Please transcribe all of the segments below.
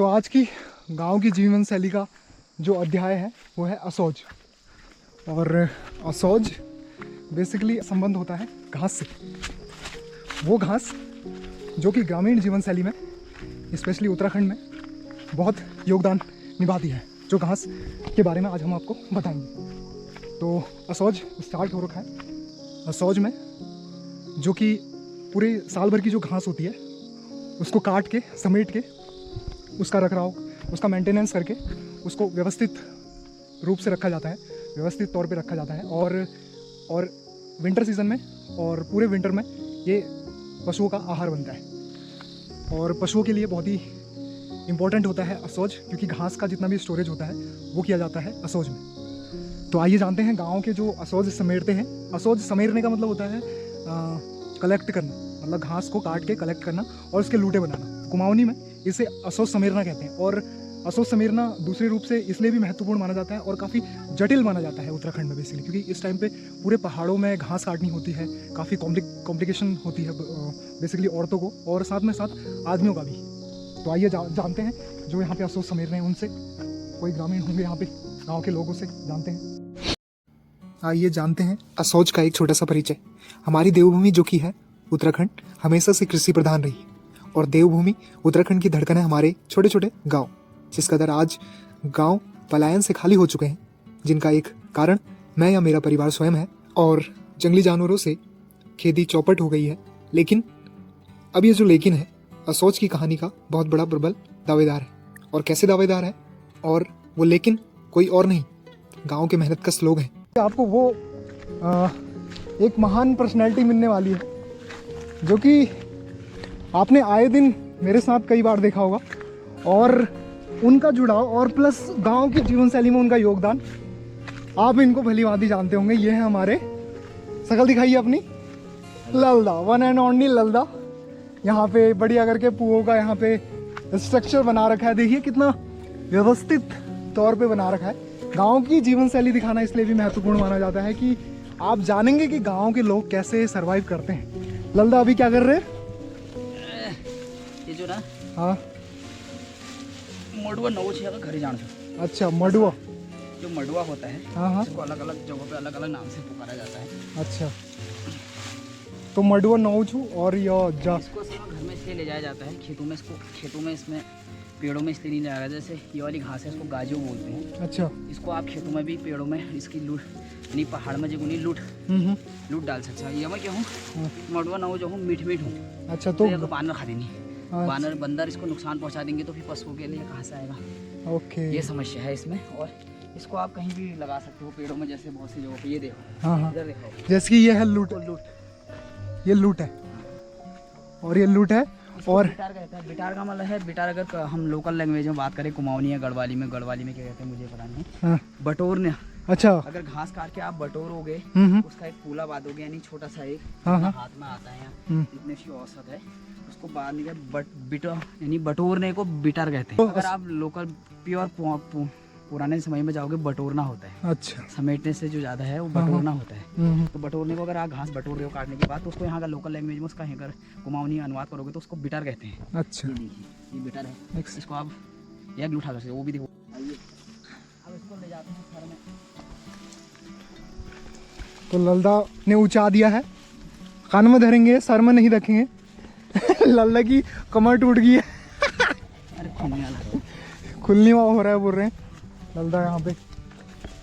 तो आज की गांव की जीवन शैली का जो अध्याय है वो है असौज। और असौज बेसिकली संबंध होता है घास से। वो घास जो कि ग्रामीण जीवन शैली में स्पेशली उत्तराखंड में बहुत योगदान निभाती है, जो घास के बारे में आज हम आपको बताएंगे। तो असौज स्टार्ट हो रखा है। असौज में जो कि पूरे साल भर की जो घास होती है उसको काट के समेट के उसका रखरखाव, उसका मेंटेनेंस करके उसको व्यवस्थित रूप से रखा जाता है, व्यवस्थित तौर पे रखा जाता है। और विंटर सीज़न में और पूरे विंटर में ये पशुओं का आहार बनता है। और पशुओं के लिए बहुत ही इम्पोर्टेंट होता है असौज, क्योंकि घास का जितना भी स्टोरेज होता है वो किया जाता है असौज में। तो आइए जानते हैं गाँव के जो असौज समेटते हैं। असौज समेटने का मतलब होता है कलेक्ट करना, मतलब घास को काट के कलेक्ट करना और उसके लूटे बनाना। कुमाऊनी में इसे असौज समेरना कहते हैं। और असौज समेरना दूसरे रूप से इसलिए भी महत्वपूर्ण माना जाता है और काफ़ी जटिल माना जाता है उत्तराखंड में बेसिकली, क्योंकि इस टाइम पे पूरे पहाड़ों में घास काटनी होती है, काफ़ी कॉम्प्लिकेशन होती है बेसिकली औरतों को और साथ में साथ आदमियों का भी। तो आइए जानते हैं जो यहाँ पे असौज समेर रहे हैं उनसे, कोई ग्रामीण होंगे यहाँ पे, गाँव के लोगों से जानते हैं। आइए जानते हैं असौज का एक छोटा सा परिचय। हमारी देवभूमि जो कि है उत्तराखंड, हमेशा से कृषि प्रधान रही और देवभूमि उत्तराखंड की धड़कन है हमारे छोटे छोटे गांव, जिस कदर आज गांव पलायन से खाली हो चुके हैं, जिनका एक कारण मैं या मेरा परिवार स्वयं है। और जंगली जानवरों से खेती चौपट हो गई है। लेकिन अब ये जो लेकिन है, असौज की कहानी का बहुत बड़ा प्रबल दावेदार है। और कैसे दावेदार है? और वो लेकिन कोई और नहीं, गाँव के मेहनतकश लोग हैं। आपको वो एक महान पर्सनैलिटी मिलने वाली है जो कि आपने आए दिन मेरे साथ कई बार देखा होगा, और उनका जुड़ाव और प्लस गांव की जीवन शैली में उनका योगदान आप इनको भली भांति जानते होंगे। ये है हमारे, शकल दिखाइए अपनी, ललदा, वन एंड ओनली ललदा। यहाँ पे बढ़िया करके पुओं का यहाँ पे स्ट्रक्चर बना रखा है। देखिए कितना व्यवस्थित तौर पे बना रखा है। गाँव की जीवन शैली दिखाना इसलिए भी महत्वपूर्ण माना जाता है कि आप जानेंगे कि गाँव के लोग कैसे सर्वाइव करते हैं। ललदा अभी क्या कर रहे हैं? ये जो ना, हाँ, मडुआ नौ छः का घर जान छो। अच्छा, मडुआ, जो मडुआ होता है, हाँ हाँ, इसको अलग अलग जगहों पे अलग अलग नाम से पुकारा जाता है। अच्छा। तो मडुआ नौछू और ये जा, इसको सिर्फ घर में इसलिए ले जाया जाता है, खेतों में इसको, खेतों में इसमें पेड़ों में इसलिए नहीं लगाया। जैसे ये वाली घास है, इसको गाजो बोलते हैं। अच्छा। इसको आप खेतों में भी, पेड़ों में इसकी लूट, यानी पहाड़ में जो लूट लूट डाल सकते हैं। ये मैं क्या हूँ, मडुआ नौ जो हूँ मीठ मीठ हूँ। अच्छा, तो बानर खा देनी, बानर बंदर इसको नुकसान पहुंचा देंगे तो फिर पशुओं के लिए कहाँ से आएगा। ओके, ये समस्या है इसमें। और इसको आप कहीं भी लगा सकते हो पेड़ों में, जैसे बहुत सी जगहों पे। ये देखो, हाँ हाँ, इधर देखो, जैसे कि ये है लूट, ये लूट है और ये लूट है। और बिटार कहते हैं। बिटार का मतलब है, बिटार अगर हम लोकल लैंग्वेज में बात करें, कुमाऊनी या गढ़वाली में क्या कहते हैं मुझे पता नहीं, हाँ, बटोरने। अच्छा, अगर घास काट के आप बटोरोगे, उसका एक फूला बांधोगे, यानी छोटा सा एक हाथ में आता है, इतने सी औसत है, उसको बांधने के बिटो यानी बटोरने को बिटार कहते हैं। अगर आप लोकल प्योर पुराने समय में जाओगे, बटोरना होता है। अच्छा, समेटने से जो ज्यादा है वो बटोरना होता है। तो बटोरने को अगर आप घास बटोर रहे हो काटने के बाद, तो उसको यहाँ का लोकल लैंग्वेज में उसका अगर कुमाऊनी अनुवाद करोगे तो उसको बिटार कहते हैं। अच्छा, ये देखिए, ये बिटार है। इसको आप एक उठा सकते हो, वो भी देखो। आइए अब इसको ले जाते हैं घर में। तो ललदा ने ऊंचा दिया है, कान में धरेंगे, सर में नहीं रखेंगे। ललदा की कमर टूट गई है। अरे खुलने वाला, खुलनी हुआ हो रहा है बोल रहे हैं ललदा यहाँ पे।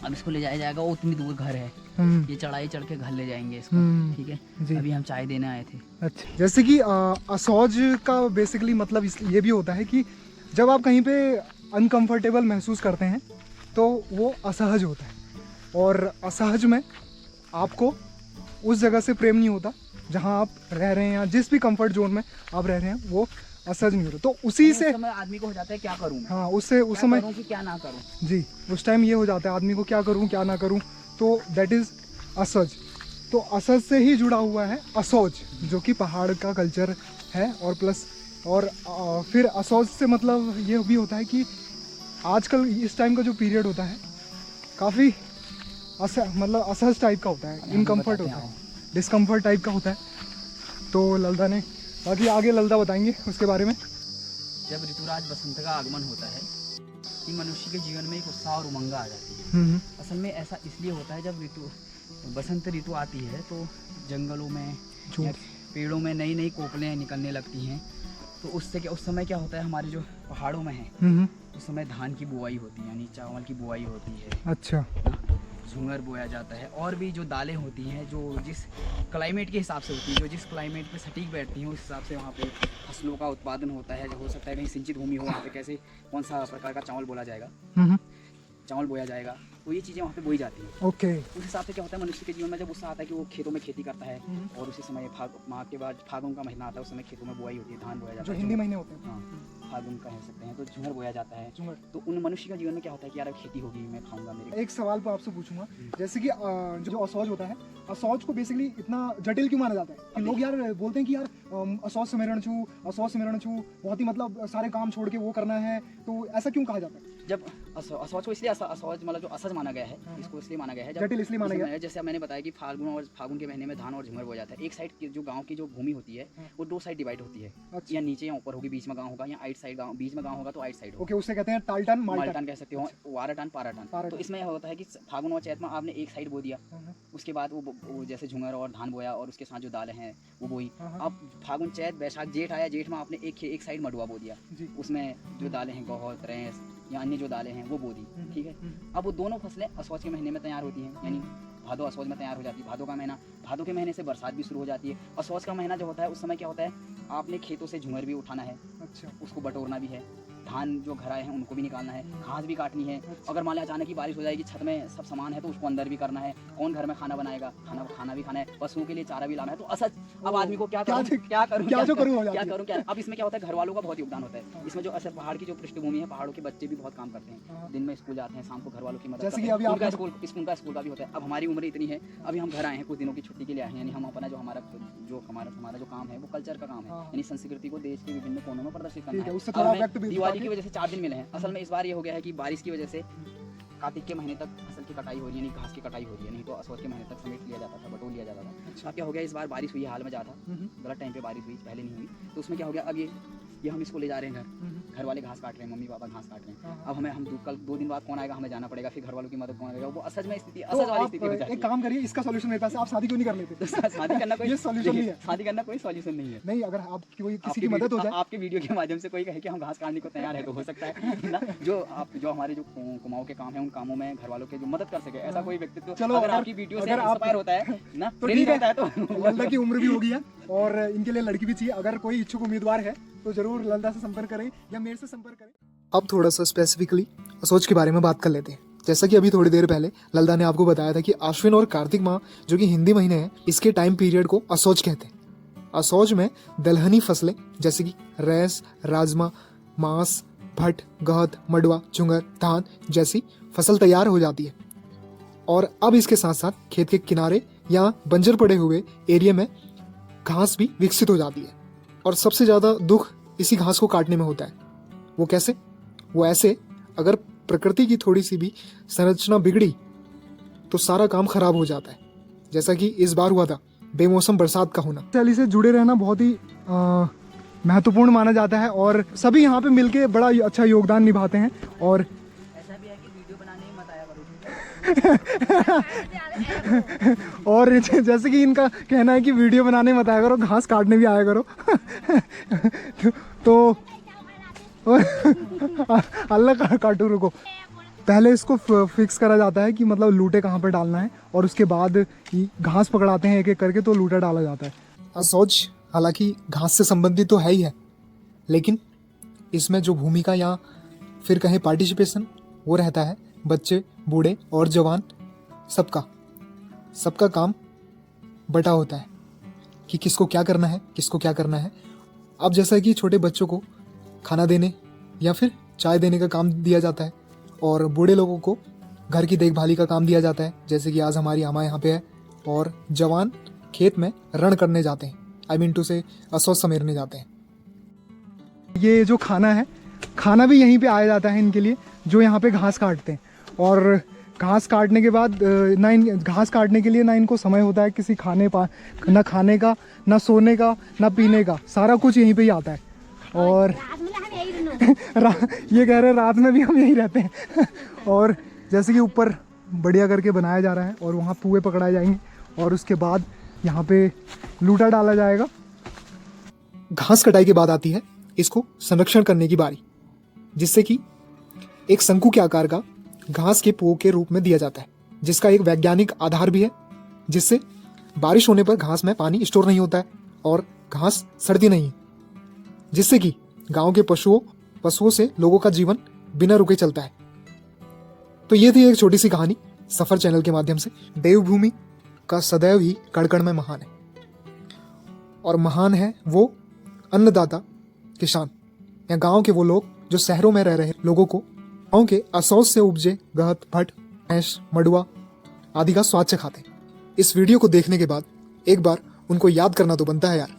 अब इसको ले जाया जाएगा, वो उतनी दूर घर है, ये चढ़ाई चढ़ के घर ले जाएंगे इसको। ठीक है, अभी हम चाय देने आए थे। अच्छा, जैसे कि असौज का बेसिकली मतलब ये भी होता है कि जब आप कहीं पे अनकंफर्टेबल महसूस करते हैं तो वो असहज होता है। और असहज में आपको उस जगह से प्रेम नहीं होता जहाँ आप रह रहे हैं, या जिस भी कंफर्ट जोन में आप रह रहे हैं वो असहज नहीं होता। तो उसी से आदमी को हो जाता है क्या करूँ। हाँ, उससे उस समय कि क्या ना करूँ जी, उस टाइम ये हो जाता है आदमी को, क्या करूँ क्या ना करूँ। तो दैट इज़ असहज। तो असहज से ही जुड़ा हुआ है असौज, जो कि पहाड़ का कल्चर है। और प्लस और फिर असौज से मतलब ये भी होता है कि आजकल इस टाइम का जो पीरियड होता है काफ़ी मतलब असहज टाइप का होता है, इनकम्फर्ट होता है, डिस्कम्फर्ट टाइप का होता है। तो ललदा ने, बाकी आगे ललदा बताएंगे उसके बारे में। जब ऋतुराज बसंत का आगमन होता है कि मनुष्य के जीवन में एक उत्साह और उमंग आ जाती है। असल में ऐसा इसलिए होता है जब बसंत ऋतु आती है तो जंगलों में या पेड़ों में नई नई कोपलें निकलने लगती हैं। तो उससे क्या उस समय क्या होता है, हमारे जो पहाड़ों में है उस समय धान की बुआई होती है, यानी चावल की बुआई होती है। अच्छा। झूमर बोया जाता है और भी जो दालें होती हैं जो जिस क्लाइमेट के हिसाब से होती हैं, जो जिस क्लाइमेट पे सटीक बैठती हैं उस हिसाब से वहाँ पे फसलों का उत्पादन होता है। हो सकता है कहीं सिंचित भूमि हो, वहाँ पे कैसे कौन सा प्रकार का चावल बोला जाएगा, चावल बोया जाएगा, तो ये चीज़ें वहाँ पे बोई जाती हैं। ओके। उस हिसाब से क्या होता है मनुष्य के जीवन में जब उत्साह आता है कि वो खेतों में खेती करता है और उसी समय माह के बाद फागुन का महीना आता है, उस समय खेतों में बुआई होती है, धान बोया जाता है, जो हिंदी महीने होते हैं। हाँ, फागुन कह सकते हैं, तो झुमर बोया जाता है। तो उन मनुष्य का जीवन में क्या होता है कि यार खेती होगी, मैं खाऊंगा। मेरे एक सवाल पर आपसे पूछूंगा, जैसे कि जो असौज होता है, असौज को बेसिकली इतना जटिल क्यों माना जाता है कि लोग यार बोलते हैं कि यार असौज सिमरण छू, असौज सिमरण छू, बहुत ही मतलब सारे काम छोड़ के वो करना है, तो ऐसा क्यों कहा जाता है? जब असौज को इसलिए असौज मतलब जो असज माना गया है, इसको इसलिए माना गया है, जटिल इसलिए माना गया है, जैसे मैंने बताया कि फागुन के महीने में धान और झुमर बोया जाता है। एक साइड की जो गांव की जो भूमि होती है वो दो साइड डिवाइड होती है। अच्छा। या नीचे या ऊपर होगी, बीच में गांव होगा, या आइट साइड गांव, बीच में गांव होगा तो आइट साइड होगा। ओके, उससे कहते हैं टालटन माल्टन कह सकते हो, वाराटन पाराटन। तो इसमें होता है कि फागुन और चैत में आपने एक साइड बो दिया, उसके बाद वो जैसे झुमर और धान बोया और उसके साथ जो दालें हैं वो बोई। अब फागुन चैत बैसाख जेठ आया, जेठ में आपने एक साइड मडुआ बो दिया, उसमें जो दालें हैं गौहर, रैंस या अन्य जो दालें हैं वो बो दी। ठीक है, अब वो दोनों फसलें असौज के महीने में तैयार होती हैं, यानी भादो असौज में तैयार हो जाती है। भादो का महीना, भादो के महीने से बरसात भी शुरू हो जाती है। असौज का महीना जो होता है उस समय क्या होता है, आपने खेतों से झुमर भी उठाना है। अच्छा। उसको बटोरना भी है, धान जो घर आए हैं उनको भी निकालना है, घास भी काटनी है। अगर मान लिया अचानक की बारिश हो जाएगी, छत में सब सामान है तो उसको अंदर भी करना है। कौन घर में खाना बनाएगा, खाना भी खाना है, पशुओं के लिए चारा भी लाना है। तो असज अब आदमी को क्या करूं। अब इसमें क्या होता है, घर वालों का बहुत योगदान होता है इसमें। जो असर पहाड़ की जो पृष्ठभूमि है, पहाड़ों के बच्चे भी बहुत काम करते हैं, दिन में स्कूल जाते हैं, शाम को घर वालों की मदद करते हैं। उनका स्कूल का भी होता है। अब हमारी उम्र इतनी है, अभी हम घर आए हैं, कुछ दिनों की छुट्टी के लिए आए हैं, यानी हम अपना जो हमारा जो काम है वो कल्चर का काम है, यानी संस्कृति को देश के विभिन्न कोनों में प्रदर्शित करना है। दिवाली की वजह से 4 दिन मिले हैं। असल में इस बार ये हो गया है कि बारिश की वजह से कार्तिक के महीने तक फसल की कटाई हो रही है, यानी घास की कटाई हो रही है, नहीं तो असौज के महीने तक समेट लिया जाता था, बटोर लिया जाता था। अच्छा। अब क्या हो गया, इस बार बारिश हुई, हाल में ज़्यादा गलत टाइम पे बारिश हुई, पहले नहीं हुई। तो उसमें क्या हो गया, अब ये हम इसको ले जा रहे हैं घर वाले घास काट रहे हैं, मम्मी पापा घास काट रहे हैं। अब हम कल 2 दिन बाद कौन आएगा, हमें जाना पड़ेगा, फिर घर वालों की मदद कौन करेगा, वो असज में स्थिति, असज वाली स्थिति हो जाती है। एक काम करिए, इसका सॉल्यूशन मेरे पास है, आप शादी क्यों नहीं कर लेते? शादी करना कोई सॉल्यूशन नहीं है, शादी करना कोई सॉल्यूशन नहीं है। नहीं, अगर आपकी कोई किसी की मदद हो जाए, आपके वीडियो के माध्यम से कोई कहे कि हम घास काटने को तैयार है, तो हो सकता है ना, जो हमारे जो कुमाऊं के काम है उन कामों में घर वालों के जो मदद कर सके, ऐसा कोई व्यक्तित्व चलो अगर आपकी वीडियो से इंस्पायर होता है ना, तो ठीक है। तो ललदा की उम्र भी हो गई है और इनके लिए लड़की भी चाहिए। अगर कोई इच्छुक उम्मीदवार है तो जरूर ललदा से संपर्क करें या मेरे से संपर्क करें। अब थोड़ा सा स्पेसिफिकली असौज के बारे में बात कर लेते हैं। जैसा कि अभी थोड़ी देर पहले ललदा ने आपको बताया था कि आश्विन और कार्तिक माह जो कि हिंदी महीने हैं, इसके टाइम पीरियड को असौज कहते हैं। असौज में दलहनी फसलें जैसे कि रैस, राजमा, मांस, भट, गहत, मडुआ, झुंगर, धान जैसी फसल तैयार हो जाती है। और अब इसके साथ साथ खेत के किनारे या बंजर पड़े हुए एरिया में घास भी विकसित हो जाती है। और सबसे ज़्यादा दुख इसी घास को काटने में होता है। वो कैसे? वो ऐसे, अगर प्रकृति की थोड़ी सी भी संरचना बिगड़ी तो सारा काम खराब हो जाता है, जैसा कि इस बार हुआ था बेमौसम बरसात का होना। शैली से जुड़े रहना बहुत ही महत्वपूर्ण माना जाता है और सभी यहाँ पे मिलके बड़ा अच्छा योगदान निभाते हैं। और ऐसा भी है कि वीडियो बनाने में मत आया करो। और जैसे कि इनका कहना है कि वीडियो बनाने मत आया करो, घास काटने भी आया करो। तो अल्लाह का काटू, रुको। पहले इसको फिक्स करा जाता है कि मतलब लूटे कहाँ पर डालना है और उसके बाद घास पकड़ाते हैं एक एक करके, तो लूटा डाला जाता है। असौज हालांकि घास से संबंधित तो है ही है, लेकिन इसमें जो भूमिका या फिर कहें पार्टिसिपेशन वो रहता है बच्चे, बूढ़े और जवान सबका काम बटा होता है कि किसको क्या करना है, किसको क्या करना है। अब जैसा कि छोटे बच्चों को खाना देने या फिर चाय देने का काम दिया जाता है और बूढ़े लोगों को घर की देखभाली का काम दिया जाता है, जैसे कि आज हमारी अम्मा यहाँ पे है। और जवान खेत में रण करने जाते हैं, आई मीन टू से असौज समेरने जाते हैं। ये जो खाना है, खाना भी यहीं पे आया जाता है इनके लिए, जो यहाँ पे घास काटते हैं। और घास काटने के बाद घास काटने के लिए ना इनको समय होता है किसी ना खाने का, ना सोने का, ना पीने का, सारा कुछ यहीं पे ही आता है। और ये कह रहे हैं रात में भी हम यहीं रहते हैं। और जैसे कि ऊपर बढ़िया करके बनाया जा रहा है और वहाँ पुए पकड़ाए जाएंगे और उसके बाद यहाँ पे लूटा डाला जाएगा। घास कटाई के बाद आती है इसको संरक्षण करने की बारी, जिससे कि एक शंकु के आकार का घास के पुओं के रूप में दिया जाता है, जिसका एक वैज्ञानिक आधार भी है, जिससे बारिश होने पर घास में पानी स्टोर नहीं होता है और घास सड़ती नहीं है, जिससे कि गांव के पशुओं से लोगों का जीवन बिना रुके चलता है। तो ये थी एक छोटी सी कहानी सफर चैनल के माध्यम से। देवभूमि का सदैव ही कण कण में महान है, और महान है वो अन्नदाता किसान या गांव के वो लोग जो शहरों में रह रहे लोगों को गांव के असौज से उपजे गहत, भट, भैंस, मडुआ आदि का स्वाद चखाते हैं। इस वीडियो को देखने के बाद एक बार उनको याद करना तो बनता है यार।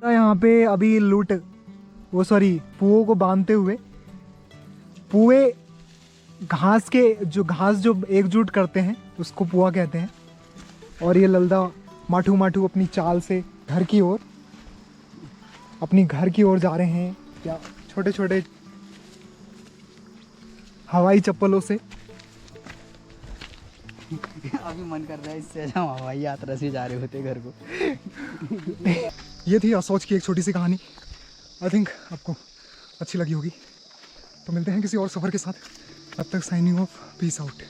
यहाँ पे अभी पुओं को बांधते हुए पुए घास जो एकजुट करते हैं उसको पुआ कहते हैं। और ये ललदा माठू माठू अपनी चाल से अपनी घर की ओर जा रहे हैं, या छोटे छोटे हवाई चप्पलों से। अभी मन कर रहा है इससे हम हवाई यात्रा से जा रहे होते घर को। ये थी असौज की एक छोटी सी कहानी। आई थिंक आपको अच्छी लगी होगी। तो मिलते हैं किसी और सफ़र के साथ। तब तक साइनिंग ऑफ, पीस आउट।